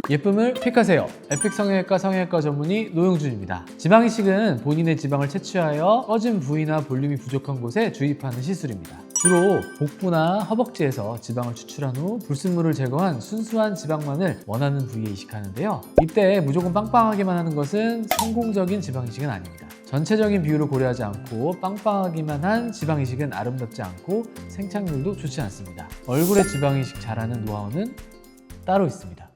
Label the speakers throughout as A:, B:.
A: 예쁨을 픽하세요. 에픽 성형외과 성형외과 전문의 노영준입니다. 지방 이식은 본인의 지방을 채취하여 꺼진 부위나 볼륨이 부족한 곳에 주입하는 시술입니다. 주로 복부나 허벅지에서 지방을 추출한 후 불순물을 제거한 순수한 지방만을 원하는 부위에 이식하는데요. 이때 무조건 빵빵하게만 하는 것은 성공적인 지방 이식은 아닙니다. 전체적인 비율을 고려하지 않고 빵빵하기만 한 지방 이식은 아름답지 않고 생착률도 좋지 않습니다. 얼굴에 지방 이식 잘하는 노하우는 따로 있습니다.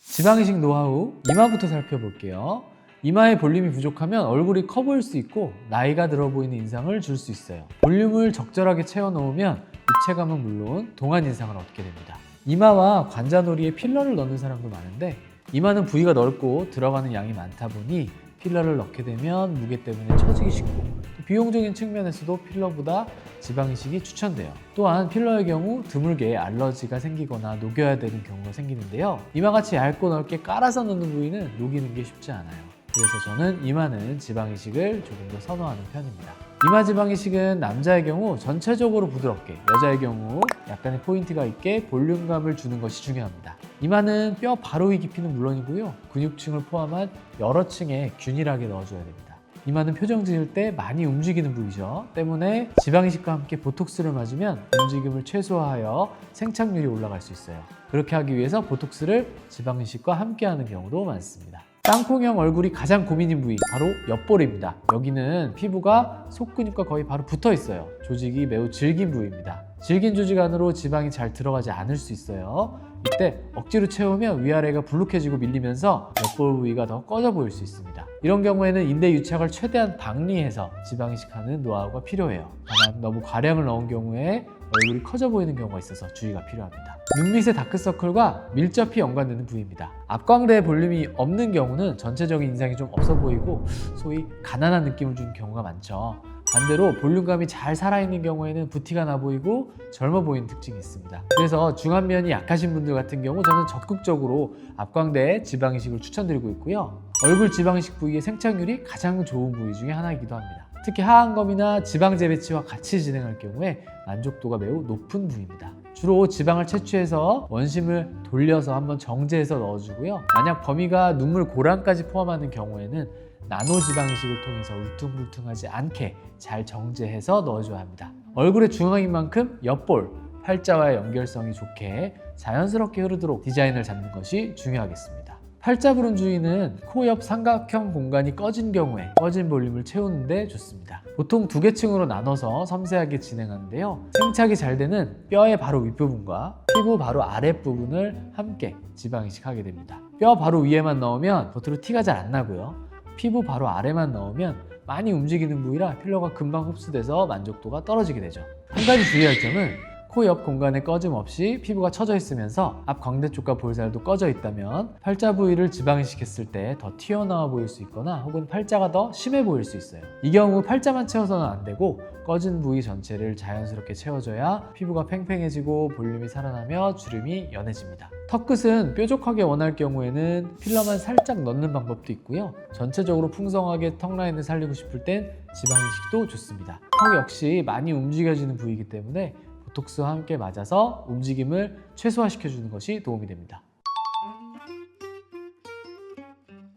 A: 지방 이식 노하우, 이마부터 살펴볼게요. 이마의 볼륨이 부족하면 얼굴이 커 보일 수 있고 나이가 들어 보이는 인상을 줄 수 있어요. 볼륨을 적절하게 채워 넣으면 입체감은 물론 동안 인상을 얻게 됩니다. 이마와 관자놀이에 필러를 넣는 사람도 많은데 이마는 부위가 넓고 들어가는 양이 많다 보니 필러를 넣게 되면 무게 때문에 처지기 쉽고 비용적인 측면에서도 필러보다 지방 이식이 추천돼요. 또한 필러의 경우 드물게 알러지가 생기거나 녹여야 되는 경우가 생기는데요. 이마같이 얇고 넓게 깔아서 넣는 부위는 녹이는 게 쉽지 않아요. 그래서 저는 이마는 지방 이식을 조금 더 선호하는 편입니다. 이마 지방 이식은 남자의 경우 전체적으로 부드럽게, 여자의 경우 약간의 포인트가 있게 볼륨감을 주는 것이 중요합니다. 이마는 뼈 바로 위 깊이는 물론이고요. 근육층을 포함한 여러 층에 균일하게 넣어줘야 됩니다. 이마는 표정 지을 때 많이 움직이는 부위죠. 때문에 지방 이식과 함께 보톡스를 맞으면 움직임을 최소화하여 생착률이 올라갈 수 있어요. 그렇게 하기 위해서 보톡스를 지방 이식과 함께 하는 경우도 많습니다. 땅콩형 얼굴이 가장 고민인 부위, 바로 옆볼입니다. 여기는 피부가 속근육과 거의 바로 붙어 있어요. 조직이 매우 질긴 부위입니다. 질긴 조직 안으로 지방이 잘 들어가지 않을 수 있어요. 이때 억지로 채우면 위아래가 불룩해지고 밀리면서 옆볼 부위가 더 꺼져 보일 수 있습니다. 이런 경우에는 인대 유착을 최대한 방리해서 지방 이식하는 노하우가 필요해요. 다만 너무 과량을 넣은 경우에 얼굴이 커져 보이는 경우가 있어서 주의가 필요합니다. 눈 밑의 다크서클과 밀접히 연관되는 부위입니다. 앞광대에 볼륨이 없는 경우는 전체적인 인상이 좀 없어 보이고 소위 가난한 느낌을 주는 경우가 많죠. 반대로 볼륨감이 잘 살아있는 경우에는 부티가 나 보이고 젊어 보이는 특징이 있습니다. 그래서 중안면이 약하신 분들 같은 경우 저는 적극적으로 앞광대에 지방 이식을 추천드리고 있고요. 얼굴 지방 이식 부위의 생착률이 가장 좋은 부위 중에 하나이기도 합니다. 특히 하안검이나 지방 재배치와 같이 진행할 경우에 만족도가 매우 높은 부위입니다. 주로 지방을 채취해서 원심을 돌려서 한번 정제해서 넣어주고요. 만약 범위가 눈물 고랑까지 포함하는 경우에는 나노 지방 이식을 통해서 울퉁불퉁하지 않게 잘 정제해서 넣어줘야 합니다. 얼굴의 중앙인 만큼 옆볼, 팔자와의 연결성이 좋게 자연스럽게 흐르도록 디자인을 잡는 것이 중요하겠습니다. 팔자 부른 주위는 코 옆 삼각형 공간이 꺼진 경우에 꺼진 볼륨을 채우는 데 좋습니다. 보통 2개 층으로 나눠서 섬세하게 진행하는데요. 생착이 잘 되는 뼈의 바로 윗부분과 피부 바로 아랫부분을 함께 지방 이식하게 됩니다. 뼈 바로 위에만 넣으면 겉으로 티가 잘 안 나고요. 피부 바로 아래만 넣으면 많이 움직이는 부위라 필러가 금방 흡수돼서 만족도가 떨어지게 되죠. 한 가지 주의할 점은 코 옆 공간에 꺼짐 없이 피부가 처져 있으면서 앞 광대 쪽과 볼살도 꺼져 있다면 팔자 부위를 지방 이식했을 때 더 튀어나와 보일 수 있거나 혹은 팔자가 더 심해 보일 수 있어요. 이 경우 팔자만 채워서는 안 되고 꺼진 부위 전체를 자연스럽게 채워줘야 피부가 팽팽해지고 볼륨이 살아나며 주름이 연해집니다. 턱끝은 뾰족하게 원할 경우에는 필러만 살짝 넣는 방법도 있고요. 전체적으로 풍성하게 턱 라인을 살리고 싶을 땐 지방 이식도 좋습니다. 턱 역시 많이 움직여지는 부위이기 때문에 보톡스와 함께 맞아서 움직임을 최소화시켜주는 것이 도움이 됩니다.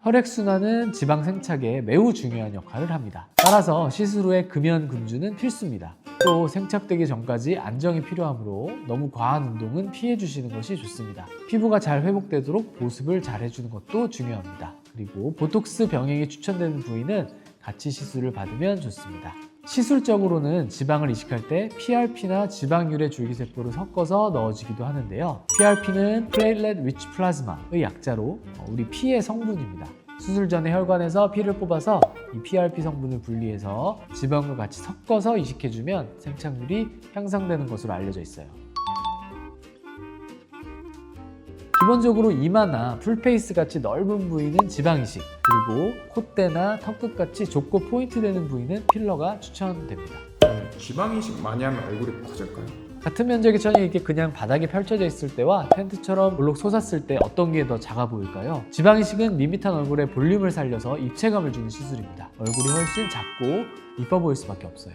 A: 혈액순환은 지방 생착에 매우 중요한 역할을 합니다. 따라서 시술 후에 금연 금주는 필수입니다. 또 생착되기 전까지 안정이 필요하므로 너무 과한 운동은 피해 주시는 것이 좋습니다. 피부가 잘 회복되도록 보습을 잘 해주는 것도 중요합니다. 그리고 보톡스 병행이 추천되는 부위는 같이 시술을 받으면 좋습니다. 시술적으로는 지방을 이식할 때 PRP나 지방유래 줄기세포를 섞어서 넣어주기도 하는데요. PRP는 Platelet Rich Plasma의 약자로 우리 피의 성분입니다. 수술 전에 혈관에서 피를 뽑아서 이 PRP 성분을 분리해서 지방과 같이 섞어서 이식해주면 생착률이 향상되는 것으로 알려져 있어요. 기본적으로 이마나 풀페이스 같이 넓은 부위는 지방 이식, 그리고 콧대나 턱끝 같이 좁고 포인트 되는 부위는 필러가 추천됩니다.
B: 지방 이식 많이 하면 얼굴이 커질까요?
A: 같은 면적의 천이 이렇게 그냥 바닥에 펼쳐져 있을 때와 텐트처럼 볼록 솟았을 때 어떤 게 더 작아 보일까요? 지방 이식은 밋밋한 얼굴에 볼륨을 살려서 입체감을 주는 시술입니다. 얼굴이 훨씬 작고 이뻐 보일 수밖에 없어요.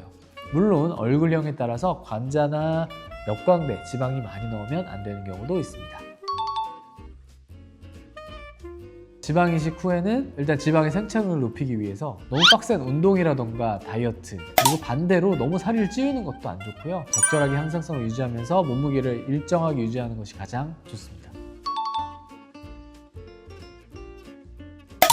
A: 물론 얼굴형에 따라서 관자나 역광대, 지방이 많이 넣으면 안 되는 경우도 있습니다. 지방 이식 후에는 일단 지방의 생착을 높이기 위해서 너무 빡센 운동이라던가 다이어트, 그리고 반대로 너무 살을 찌우는 것도 안 좋고요. 적절하게 향상성을 유지하면서 몸무게를 일정하게 유지하는 것이 가장 좋습니다.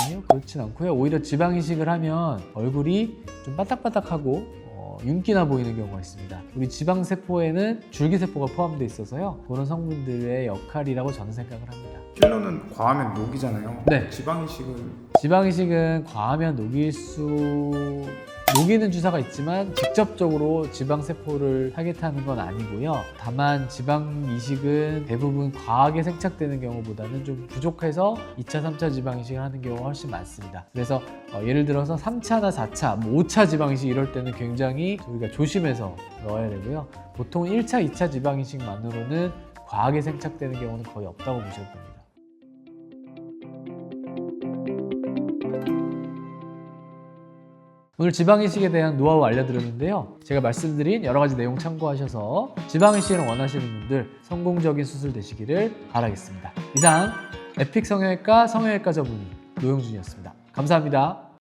A: 아니요, 그렇진 않고요. 오히려 지방 이식을 하면 얼굴이 좀 바닥바닥하고 윤기나 보이는 경우가 있습니다. 우리 지방세포에는 줄기세포가 포함되어 있어서요. 그런 성분들의 역할이라고 저는 생각을 합니다.
B: 필러는 과하면 녹이잖아요.
A: 네.
B: 지방 이식은
A: 지방 이식은 과하면 녹이는 주사가 있지만 직접적으로 지방세포를 타겟하는 건 아니고요. 다만 지방 이식은 대부분 과하게 생착되는 경우보다는 좀 부족해서 2차, 3차 지방 이식을 하는 경우가 훨씬 많습니다. 그래서 예를 들어서 3차나 4차, 5차 지방 이식 이럴 때는 굉장히 우리가 조심해서 넣어야 되고요. 보통 1차, 2차 지방 이식만으로는 과하게 생착되는 경우는 거의 없다고 보셔도 됩니다. 오늘 지방이식에 대한 노하우 알려드렸는데요. 제가 말씀드린 여러 가지 내용 참고하셔서 지방이식을 원하시는 분들 성공적인 수술 되시기를 바라겠습니다. 이상 에픽 성형외과 성형외과 전문의 노영준이었습니다. 감사합니다.